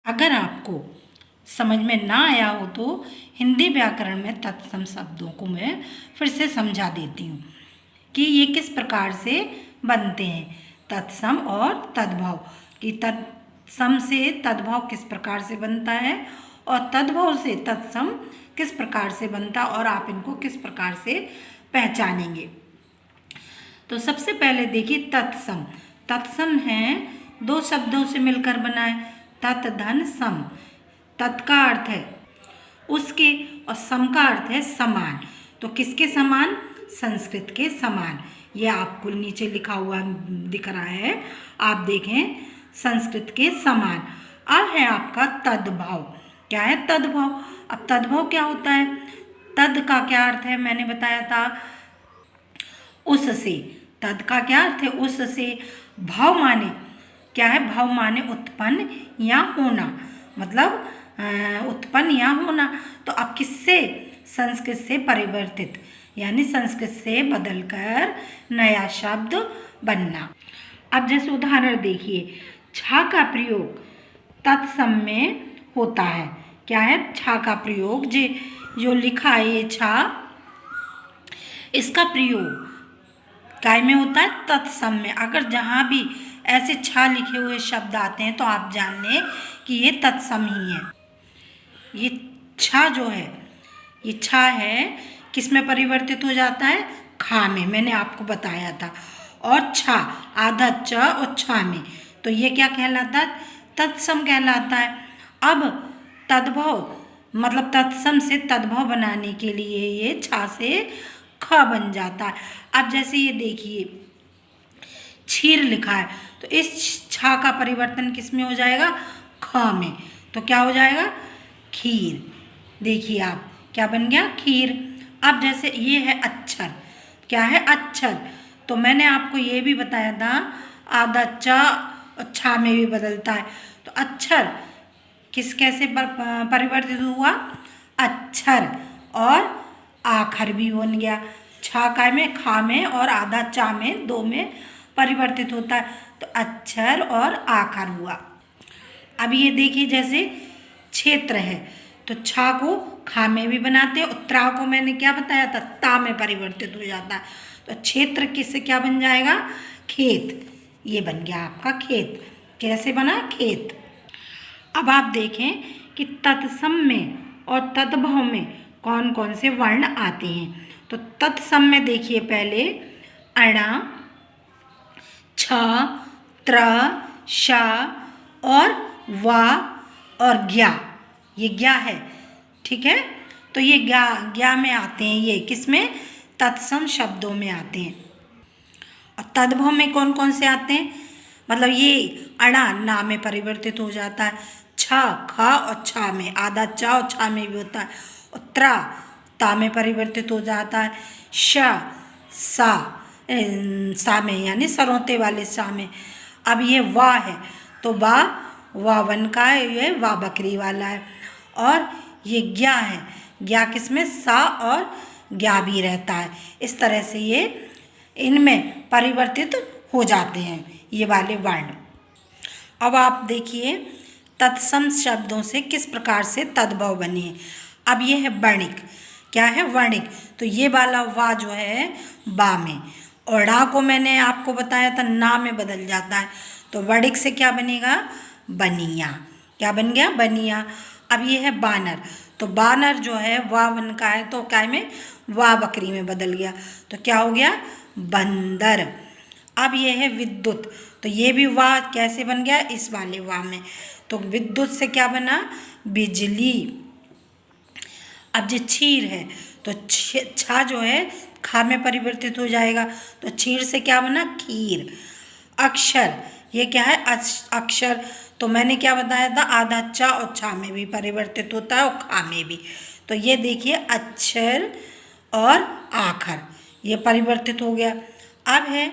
अगर आपको समझ में ना आया हो तो हिंदी व्याकरण में तत्सम शब्दों को मैं फिर से समझा देती हूँ कि ये किस प्रकार से बनते हैं। तत्सम और तद्भव कि तत्सम से तद्भव किस प्रकार से बनता है और तद्भव से तत्सम किस प्रकार से बनता है और आप इनको किस प्रकार से पहचानेंगे। तो सबसे पहले देखिए तत्सम। तत्सम है दो शब्दों से मिलकर बना है, तत् धन सम। तत् का अर्थ है उसके और सम का अर्थ है समान। तो किसके समान? संस्कृत के समान। यह आपको नीचे लिखा हुआ दिख रहा है, आप देखें, संस्कृत के समान। अब है आपका तद्भव। क्या है तद्भव? अब तद्भव क्या होता है? तद का क्या अर्थ है मैंने बताया था, उससे। तद का क्या अर्थ है? उससे। भाव माने क्या है? भाव माने उत्पन्न या होना, मतलब उत्पन्न या होना। तो अब किससे? संस्कृत से परिवर्तित, यानी संस्कृत से बदलकर नया शब्द बनना। अब जैसे उदाहरण देखिए, छा का प्रयोग तत्सम में होता है। क्या है? छा का प्रयोग जो लिखा है ये छा, इसका प्रयोग काय में होता है? तत्सम में। अगर जहाँ भी ऐसे छा लिखे हुए शब्द आते हैं तो आप जान लें कि ये तत्सम ही है। ये छा जो है, ये छा है किस में परिवर्तित हो जाता है? खा में, मैंने आपको बताया था। और छा आधा च और छा में, तो ये क्या कहलाता है? तत्सम कहलाता है। अब तद्भव मतलब तत्सम से तद्भव बनाने के लिए ये छा से ख बन जाता है। अब जैसे ये देखिए क्षीर लिखा है, तो इस छा का परिवर्तन किस में हो जाएगा? ख में। तो क्या हो जाएगा? खीर। देखिए आप क्या बन गया? खीर। अब जैसे ये है अक्षर। क्या है? अक्षर। तो मैंने आपको ये भी बताया था आधा च और छा में भी बदलता है। तो अक्षर किस कैसे परिवर्तित हुआ? अक्षर। और आखर भी बन गया। छा का में, खा में और आधा चा में, दो में परिवर्तित होता है, तो अक्षर और आखर हुआ। अब ये देखिए जैसे क्षेत्र है, तो छा को खा में भी बनाते हैं, त्रा को मैंने क्या बताया था? ता में परिवर्तित हो जाता है। तो क्षेत्र किससे क्या बन जाएगा? खेत। ये बन गया आपका खेत। कैसे बना? खेत। अब आप देखें कि तत्सम में और तद्भव में कौन कौन से वर्ण आते हैं। तो तत्सम में देखिए पहले अणा, छ, त्र, श और वा और ज्ञा। ये ज्ञा है, ठीक है। तो ये ज्ञा में आते हैं, ये किस में? तत्सम शब्दों में आते हैं। और तद्भव में कौन कौन से आते हैं? मतलब ये अणा ना में परिवर्तित हो जाता है, छ, ख और छा में, आधा च और छा में भी होता है, और त्रा ता में परिवर्तित हो जाता है, श सा में, यानी सरौते वाले सा में। अब ये वा है, तो वा वन का है, ये वा बकरी वाला है। और ये ज्ञा है, ज्ञा किस में? सा और ज्ञा भी रहता है। इस तरह से ये इनमें परिवर्तित हो जाते हैं ये वाले वर्ण। अब आप देखिए तत्सम शब्दों से किस प्रकार से तद्भव बने हैं। अब ये है वर्णिक। क्या है? वर्णिक। तो ये वाला वा जो है बा में, और ड़ा को मैंने आपको बताया था ना में बदल जाता है। तो वर्णिक से क्या बनेगा? बनिया। क्या बन गया? बनिया। अब ये है बानर। तो बानर जो है वा वन का है, तो क्या में? वा बकरी में बदल गया, तो क्या हो गया? बंदर। अब ये है विद्युत। तो ये भी वा कैसे बन गया? इस वाले वा में। तो विद्युत से क्या बना? बिजली। अब जो क्षीर है, तो छा जो है खा में परिवर्तित हो जाएगा, तो क्षीर से क्या बना? खीर। अक्षर, ये क्या है? अक्षर। तो मैंने क्या बताया था? आधा चा और छा में भी परिवर्तित होता है और खा में भी। तो ये देखिए अक्षर और आखर, ये परिवर्तित हो गया। अब है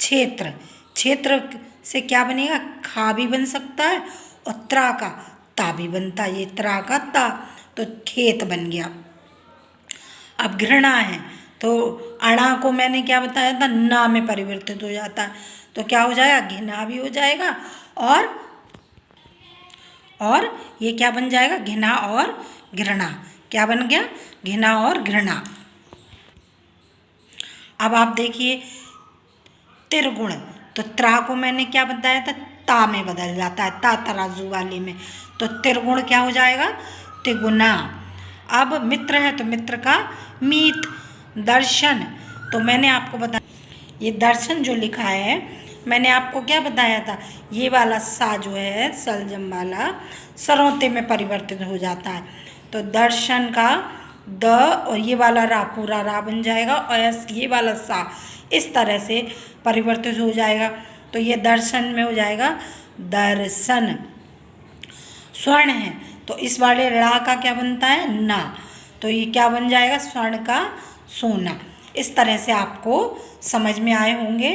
क्षेत्र। क्षेत्र से क्या बनेगा? खा भी बन सकता है और त्रा का ता भी बनता है, ये त्रा का ता, तो खेत बन गया। अब घृणा है, तो अणा को मैंने क्या बताया था? ना में परिवर्तित हो जाता है, तो क्या हो जाएगा? घृणा भी हो जाएगा और ये क्या बन जाएगा, घृणा और घृणा। क्या बन गया, घृणा और घृणा। अब आप देखिए त्रिगुण, तो त्रा को मैंने क्या बताया था, ता में बदल जाता है, ता तराजू वाले में, तो त्रिगुण क्या हो जाएगा, तिगुना। अब मित्र है तो मित्र का मीत। दर्शन, तो मैंने आपको बताया ये दर्शन जो लिखा है मैंने आपको क्या बताया था, ये वाला सा जो है सलजम वाला सरौते में परिवर्तित हो जाता है, तो दर्शन का द और ये वाला रा पूरा रा बन जाएगा और ये वाला सा इस तरह से परिवर्तित हो जाएगा, तो ये दर्शन में हो जाएगा दर्शन। स्वर्ण है तो इस वाले रा का क्या बनता है, ना, तो ये क्या बन जाएगा, स्वर्ण का सोना। इस तरह से आपको समझ में आए होंगे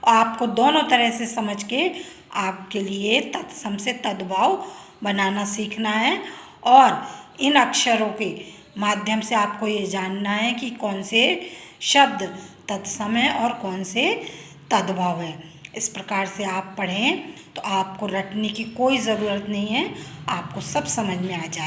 और आपको दोनों तरह से समझ के आपके लिए तत्सम से तद्भाव बनाना सीखना है और इन अक्षरों के माध्यम से आपको ये जानना है कि कौन से शब्द तत्सम है और कौन से तद्भाव है। इस प्रकार से आप पढ़ें तो आपको रटने की कोई ज़रूरत नहीं है, आपको सब समझ में आ जाए।